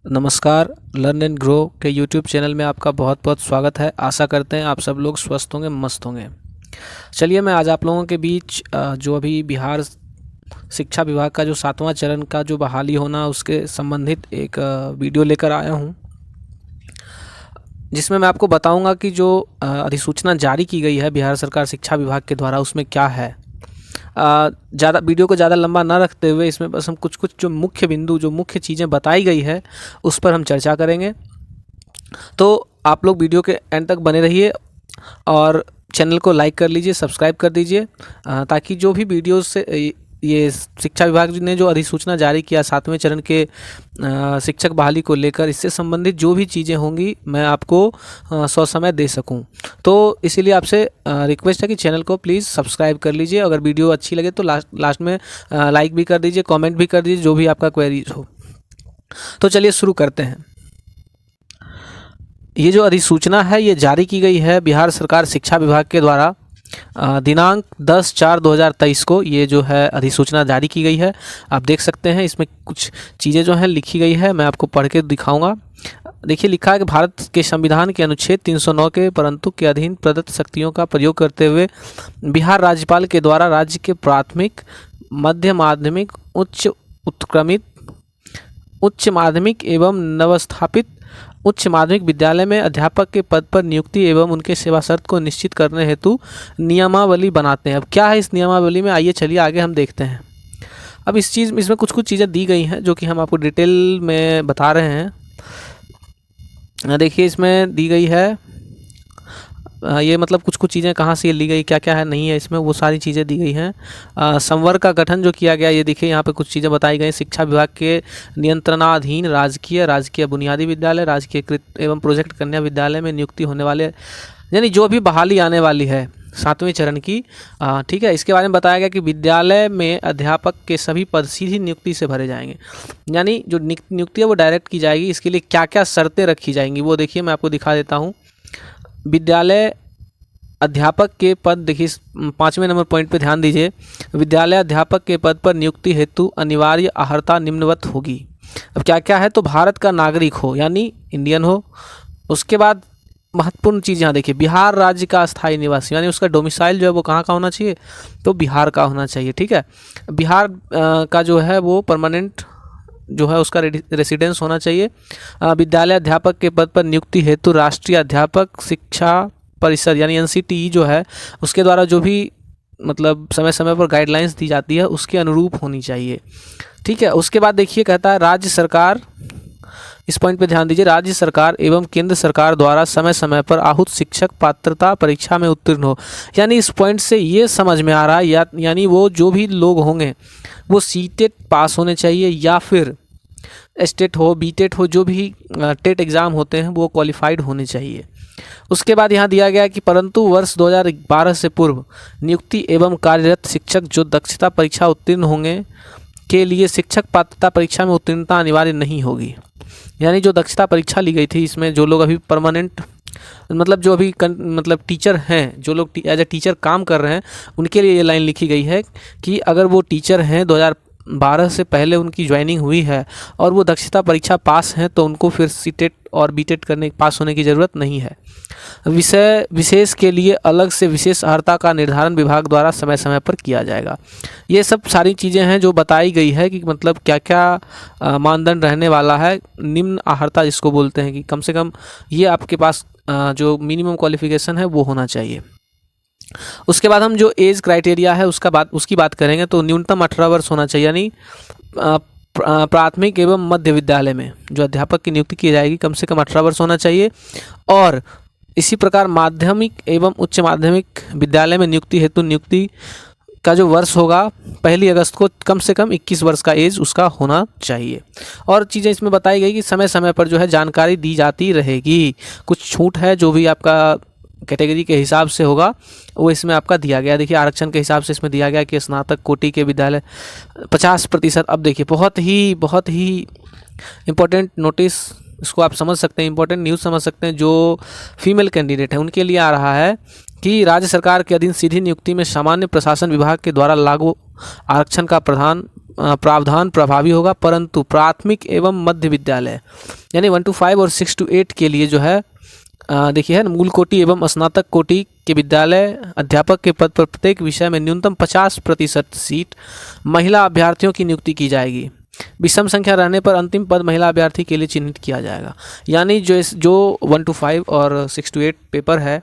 नमस्कार। Learn and grow के YouTube channel में आपका बहुत बहुत स्वागत है। आशा करते हैं आप सब लोग स्वस्थ होंगे, मस्त होंगे। चलिए, मैं आज आप लोगों के बीच जो अभी बिहार शिक्षा विभाग का जो 7वां चरण का जो बहाली होना उसके संबंधित एक वीडियो लेकर आया हूं, जिसमें मैं आपको बताऊंगा कि जो अधिसूचना जारी की गई है बिहार सरकार शिक्षा विभाग के द्वारा उसमें क्या है। ज़्यादा वीडियो को ज़्यादा लंबा ना रखते हुए इसमें बस हम कुछ जो मुख्य बिंदु, जो मुख्य चीज़ें बताई गई है उस पर हम चर्चा करेंगे। तो आप लोग वीडियो के एंड तक बने रहिए और चैनल को लाइक कर लीजिए, सब्सक्राइब कर दीजिए, ताकि जो भी वीडियो से ये शिक्षा विभाग ने जो अधिसूचना जारी किया 7वें चरण के शिक्षक बहाली को लेकर, इससे संबंधित जो भी चीज़ें होंगी मैं आपको ससमय दे सकूं। तो इसीलिए आपसे रिक्वेस्ट है कि चैनल को प्लीज़ सब्सक्राइब कर लीजिए। अगर वीडियो अच्छी लगे तो लास्ट में लाइक भी कर दीजिए, कमेंट भी कर दीजिए, जो भी आपका क्वेरीज हो। तो चलिए शुरू करते हैं। ये जो अधिसूचना है ये जारी की गई है बिहार सरकार शिक्षा विभाग के द्वारा दिनांक 10/4/2023 को ये जो है अधिसूचना जारी की गई है। आप देख सकते हैं इसमें कुछ चीज़ें जो हैं लिखी गई है, मैं आपको पढ़ के दिखाऊंगा। देखिए, लिखा है कि भारत के संविधान के अनुच्छेद 309 के परंतु के अधीन प्रदत्त शक्तियों का प्रयोग करते हुए बिहार राज्यपाल के द्वारा राज्य के प्राथमिक, मध्य माध्यमिक, उच्च उत्क्रमित, उच्च माध्यमिक एवं नवस्थापित उच्च माध्यमिक विद्यालय में अध्यापक के पद पर नियुक्ति एवं उनके सेवा शर्त को निश्चित करने हेतु नियमावली बनाते हैं। अब क्या है इस नियमावली में, आइए चलिए आगे हम देखते हैं। अब इसमें कुछ चीज़ें दी गई हैं जो कि हम आपको डिटेल में बता रहे हैं। देखिए, इसमें दी गई है ये मतलब कुछ चीज़ें कहाँ से ली गई, क्या क्या है नहीं है इसमें, वो सारी चीज़ें दी गई हैं। संवर्ग का गठन जो किया गया, ये देखिए यहाँ पे कुछ चीज़ें बताई गई। शिक्षा विभाग के नियंत्रणाधीन राजकीय बुनियादी विद्यालय, राजकीय कृत एवं प्रोजेक्ट कन्या विद्यालय में नियुक्ति होने वाले, यानी जो भी बहाली आने वाली है 7वें चरण की, ठीक है। इसके बारे में बताया गया कि विद्यालय में अध्यापक के सभी पद सीधी नियुक्ति से भरे जाएंगे, यानी जो नियुक्ति है वो डायरेक्ट की जाएगी। इसके लिए क्या क्या शर्तें रखी जाएंगी वो देखिए, मैं आपको दिखा देता हूँ। विद्यालय अध्यापक के पद, देखिए 5वें नंबर पॉइंट पे ध्यान दीजिए। विद्यालय अध्यापक के पद पर नियुक्ति हेतु अनिवार्य अर्हता निम्नवत होगी। अब क्या क्या है, तो भारत का नागरिक हो यानी इंडियन हो। उसके बाद महत्वपूर्ण चीज़ यहाँ देखिए, बिहार राज्य का स्थायी निवासी, यानी उसका डोमिसाइल जो है वो कहाँ का होना चाहिए, तो बिहार का होना चाहिए, ठीक है। बिहार का जो है वो परमानेंट जो है उसका रेसिडेंस होना चाहिए। विद्यालय अध्यापक के पद पर नियुक्ति हेतु राष्ट्रीय अध्यापक शिक्षा परिषद यानी NCTE जो है उसके द्वारा जो भी मतलब समय समय पर गाइडलाइंस दी जाती है उसके अनुरूप होनी चाहिए, ठीक है। उसके बाद देखिए, कहता है राज्य सरकार, इस पॉइंट पे ध्यान दीजिए, राज्य सरकार एवं केंद्र सरकार द्वारा समय समय पर आहूत शिक्षक पात्रता परीक्षा में उत्तीर्ण हो। यानी इस पॉइंट से ये समझ में आ रहा है यानी वो जो भी लोग होंगे वो सीटेट पास होने चाहिए, या फिर स्टेट हो, बीटेट हो, जो भी टेट एग्ज़ाम होते हैं वो क्वालिफाइड होने चाहिए। उसके बाद यहाँ दिया गया कि परंतु वर्ष 2012 से पूर्व नियुक्ति एवं कार्यरत शिक्षक जो दक्षता परीक्षा उत्तीर्ण होंगे के लिए शिक्षक पात्रता परीक्षा में उत्तीर्णता अनिवार्य नहीं होगी। यानी जो दक्षता परीक्षा ली गई थी इसमें जो लोग अभी परमानेंट मतलब जो अभी मतलब टीचर हैं, जो लोग एज ए टीचर काम कर रहे हैं, उनके लिए ये लाइन लिखी गई है कि अगर वो टीचर हैं 2012 से पहले उनकी ज्वाइनिंग हुई है और वो दक्षता परीक्षा पास हैं तो उनको फिर सीटेट और बीटेट पास होने की ज़रूरत नहीं है। विषय विशेष के लिए अलग से विशेष अर्हता का निर्धारण विभाग द्वारा समय समय पर किया जाएगा। ये सब सारी चीज़ें हैं जो बताई गई है कि मतलब क्या क्या मानदंड रहने वाला है। निम्न अर्हता जिसको बोलते हैं कि कम से कम ये आपके पास जो मिनिमम क्वालिफिकेशन है वो होना चाहिए। उसके बाद हम जो एज क्राइटेरिया है उसकी बात करेंगे, तो न्यूनतम 18 वर्ष होना चाहिए। यानी प्राथमिक एवं मध्य विद्यालय में जो अध्यापक की नियुक्ति की जाएगी कम से कम 18 वर्ष होना चाहिए। और इसी प्रकार माध्यमिक एवं उच्च माध्यमिक विद्यालय में नियुक्ति हेतु नियुक्ति का जो वर्ष होगा 1 अगस्त को कम से कम 21 वर्ष का एज उसका होना चाहिए। और चीज़ें इसमें बताई गई कि समय समय पर जो है जानकारी दी जाती रहेगी। कुछ छूट है जो भी आपका कैटेगरी के हिसाब से होगा वो इसमें आपका दिया गया। देखिए, आरक्षण के हिसाब से इसमें दिया गया कि स्नातक कोटि के विद्यालय 50%। अब देखिए, बहुत ही इम्पोर्टेंट नोटिस इसको आप समझ सकते हैं, इंपॉर्टेंट न्यूज़ समझ सकते हैं। जो फीमेल कैंडिडेट है उनके लिए आ रहा है कि राज्य सरकार के अधीन सीधी नियुक्ति में सामान्य प्रशासन विभाग के द्वारा लागू आरक्षण का प्रावधान प्रभावी होगा, परंतु प्राथमिक एवं मध्य विद्यालय यानी 1 to 5 और 6 to 8 के लिए जो है देखिए है ना, मूल कोटि एवं स्नातक कोटि के विद्यालय अध्यापक के पद पर प्रत्येक विषय में न्यूनतम 50% सीट महिला अभ्यर्थियों की नियुक्ति की जाएगी। विषम संख्या रहने पर अंतिम पद महिला अभ्यर्थी के लिए चिन्हित किया जाएगा। यानी जो 1 to 5 और 6 to 8 पेपर है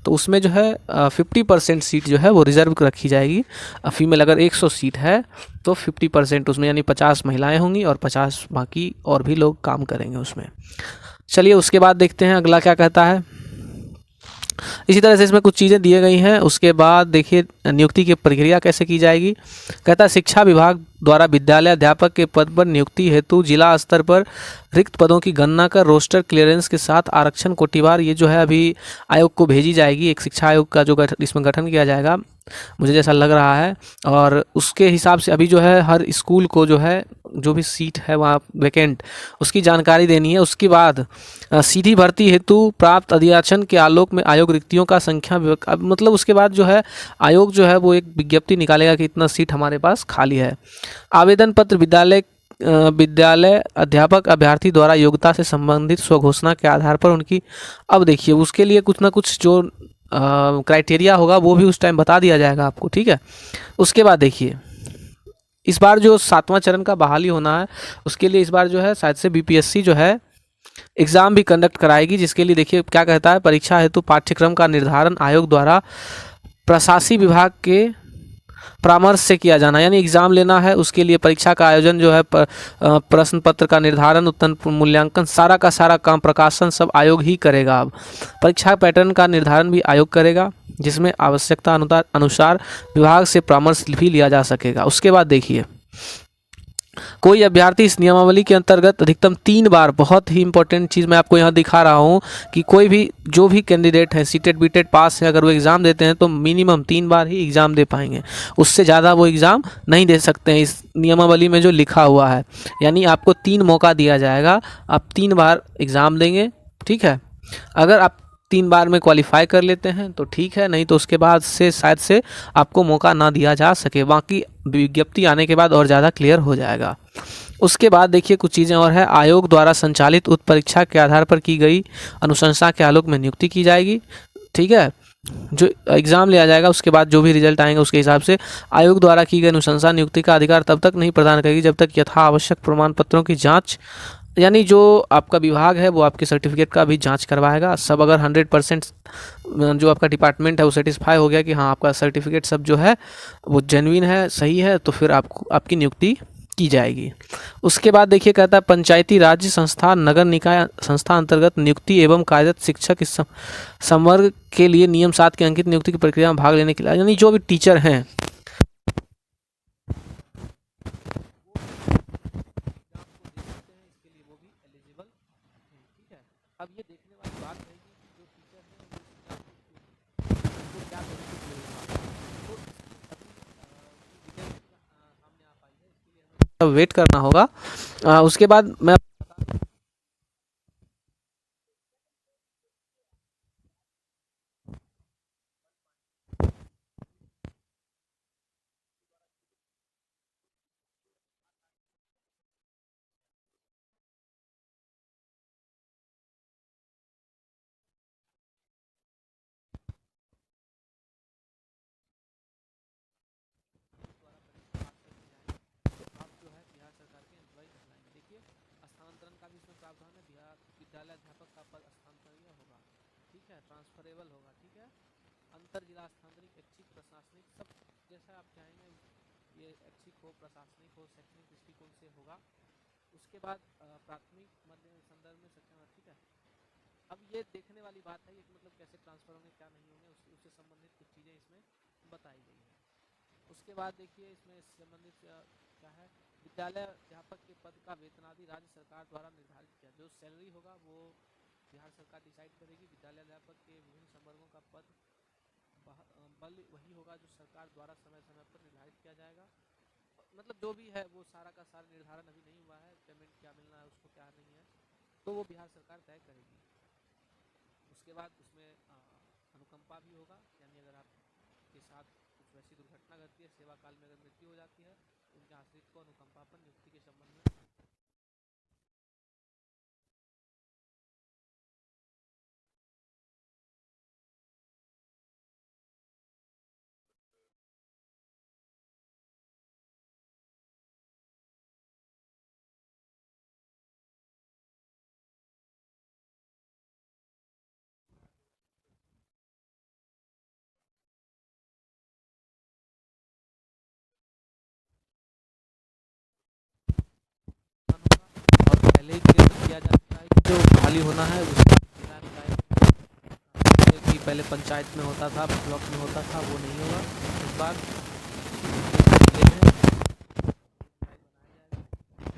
तो उसमें जो है 50% सीट जो है वो रिजर्व रखी जाएगी। फीमेल अगर 100 सीट है तो 50% उसमें यानी 50 महिलाएं होंगी और 50 बाकी और भी लोग काम करेंगे उसमें। चलिए उसके बाद देखते हैं अगला क्या कहता है। इसी तरह से इसमें कुछ चीज़ें दी गई हैं। उसके बाद देखिए नियुक्ति की प्रक्रिया कैसे की जाएगी। कहता है शिक्षा विभाग द्वारा विद्यालय अध्यापक के पद पर नियुक्ति हेतु जिला स्तर पर रिक्त पदों की गणना कर रोस्टर क्लियरेंस के साथ आरक्षण कोटिवार ये जो है अभी आयोग को भेजी जाएगी। एक शिक्षा आयोग का जो इसमें गठन किया जाएगा मुझे जैसा लग रहा है, और उसके हिसाब से अभी जो है हर स्कूल को जो है जो भी सीट है वहाँ वैकेंट उसकी जानकारी देनी है। उसके बाद सीधी भर्ती हेतु प्राप्त अधियाचन के आलोक में आयोग रिक्तियों का संख्या मतलब उसके बाद जो है आयोग जो है वो एक विज्ञप्ति निकालेगा कि इतना सीट हमारे पास खाली है। आवेदन पत्र विद्यालय अध्यापक अभ्यर्थी द्वारा योग्यता से संबंधित स्वघोषणा के आधार पर उनकी, अब देखिए उसके लिए कुछ ना कुछ जो क्राइटेरिया होगा वो भी उस टाइम बता दिया जाएगा आपको, ठीक है। उसके बाद देखिए इस बार जो 7वां चरण का बहाली होना है उसके लिए इस बार जो है शायद से बीपीएससी जो है एग्ज़ाम भी कंडक्ट कराएगी, जिसके लिए देखिए क्या कहता है परीक्षा हेतु पाठ्यक्रम का निर्धारण आयोग द्वारा प्रशासनिक विभाग के परामर्श से किया जाना, यानी एग्ज़ाम लेना है उसके लिए परीक्षा का आयोजन जो है प्रश्न पत्र का निर्धारण उत्तर मूल्यांकन सारा का सारा काम प्रकाशन सब आयोग ही करेगा। अब परीक्षा पैटर्न का निर्धारण भी आयोग करेगा जिसमें आवश्यकता अनुसार विभाग से परामर्श भी लिया जा सकेगा। उसके बाद देखिए कोई अभ्यर्थी इस नियमावली के अंतर्गत अधिकतम 3 बार, बहुत ही इंपॉर्टेंट चीज़ मैं आपको यहाँ दिखा रहा हूँ कि कोई भी जो भी कैंडिडेट है सीटेट बीटेट पास है अगर वो एग्ज़ाम देते हैं तो मिनिमम 3 बार ही एग्ज़ाम दे पाएंगे, उससे ज़्यादा वो एग्ज़ाम नहीं दे सकते हैं इस नियमावली में जो लिखा हुआ है। यानी आपको 3 मौका दिया जाएगा, आप 3 बार एग्ज़ाम देंगे, ठीक है। अगर आप 3 बार में क्वालिफाई कर लेते हैं तो ठीक है, नहीं तो उसके बाद से शायद से आपको मौका ना दिया जा सके, बाकी विज्ञप्ति आने के बाद और ज़्यादा क्लियर हो जाएगा। उसके बाद देखिए कुछ चीज़ें और है। आयोग द्वारा संचालित उत्तर परीक्षा के आधार पर की गई अनुशंसा के आलोक में नियुक्ति की जाएगी, ठीक है। जो एग्ज़ाम लिया जाएगा उसके बाद जो भी रिजल्ट आएंगे उसके हिसाब से आयोग द्वारा की गई अनुशंसा नियुक्ति का अधिकार तब तक नहीं प्रदान करेगी जब तक यथा आवश्यक प्रमाण पत्रों की जाँच, यानी जो आपका विभाग है वो आपके सर्टिफिकेट का भी जांच करवाएगा। सब अगर 100% जो आपका डिपार्टमेंट है वो सेटिस्फाई हो गया कि हाँ आपका सर्टिफिकेट सब जो है वो जेन्युइन है, सही है, तो फिर आपकी नियुक्ति की जाएगी। उसके बाद देखिए कहता है पंचायती राज्य संस्था नगर निकाय संस्था अंतर्गत नियुक्ति एवं कार्यरत शिक्षक इस संवर्ग के लिए नियम 7 के अंकित नियुक्ति की प्रक्रिया में भाग लेने के लिए, यानी जो भी टीचर हैं अब ये देखने वाली बात रहेगी कि जो टीचर है वो उनको क्या बेनिफिट मिलेगा, तो सामने आ पाई है इसके लिए हमें वेट करना होगा। उसके बाद मैं आप जो है बिहार सरकार के एम्प्लॉय कहलाएंगे। देखिए स्थानांतरण का भी इसमें प्रावधान है, बिहार विद्यालय अध्यापक का पद स्थानांतरणीय होगा, ठीक है, ट्रांसफरेबल होगा, ठीक है। अंतर जिला स्थानांतरित ऐच्छिक प्रशासनिक सब जैसा आप चाहेंगे ये ऐच्छिक हो प्रशासनिक हो शैक्षणिक दृष्टिकोण से होगा। उसके बाद प्राथमिक मध्य संदर्भ में सक्षम, ठीक है। अब ये देखने वाली बात है ये कि मतलब कैसे ट्रांसफर होंगे क्या नहीं होंगे उससे संबंधित कुछ चीज़ें इसमें बताई गई हैं। उसके बाद देखिए इसमें संबंधित क्या है विद्यालय अध्यापक के पद का वेतन आदि राज्य सरकार द्वारा निर्धारित किया, जो सैलरी होगा वो बिहार सरकार डिसाइड करेगी। विद्यालय अध्यापक के विभिन्न संवर्गों का पद बल वही होगा जो सरकार द्वारा समय समय पर निर्धारित किया जाएगा। मतलब जो भी है वो सारा का सारा निर्धारण अभी नहीं हुआ है, पेमेंट क्या मिलना है उसको क्या नहीं है, तो वो बिहार सरकार तय करेगी। उसके बाद उसमें अनुकंपा भी होगा, यानी अगर आपके साथ कुछ वैसी दुर्घटना घटती है, सेवा काल में अगर मृत्यु हो जाती है, तो उनके आश्रित को अनुकंपा पर नियुक्ति के संबंध में होगा। और पहले ही क्लियर किया जाता है कि जो खाली होना है उसका जिला निकाय, जैसे कि पहले पंचायत में होता था, ब्लॉक में होता था, वो नहीं होगा इस बार। ये है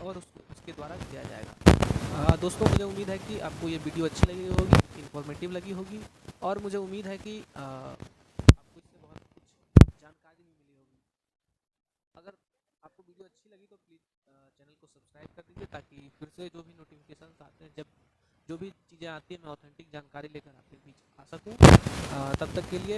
और उसके द्वारा किया जाएगा। दोस्तों मुझे उम्मीद है कि आपको ये वीडियो अच्छी लगी होगी, इन्फॉर्मेटिव लगी होगी, और मुझे उम्मीद है कि आपको इससे बहुत कुछ जानकारी भी मिली होगी। अगर आपको वीडियो अच्छी लगी तो प्लीज़ चैनल को सब्सक्राइब कर दीजिए, ताकि फिर से जो भी नोटिफिकेशन आते हैं, जब जो भी चीज़ें आती हैं, मैं ऑथेंटिक जानकारी लेकर आपके बीच आ सकूँ। तब तक के लिए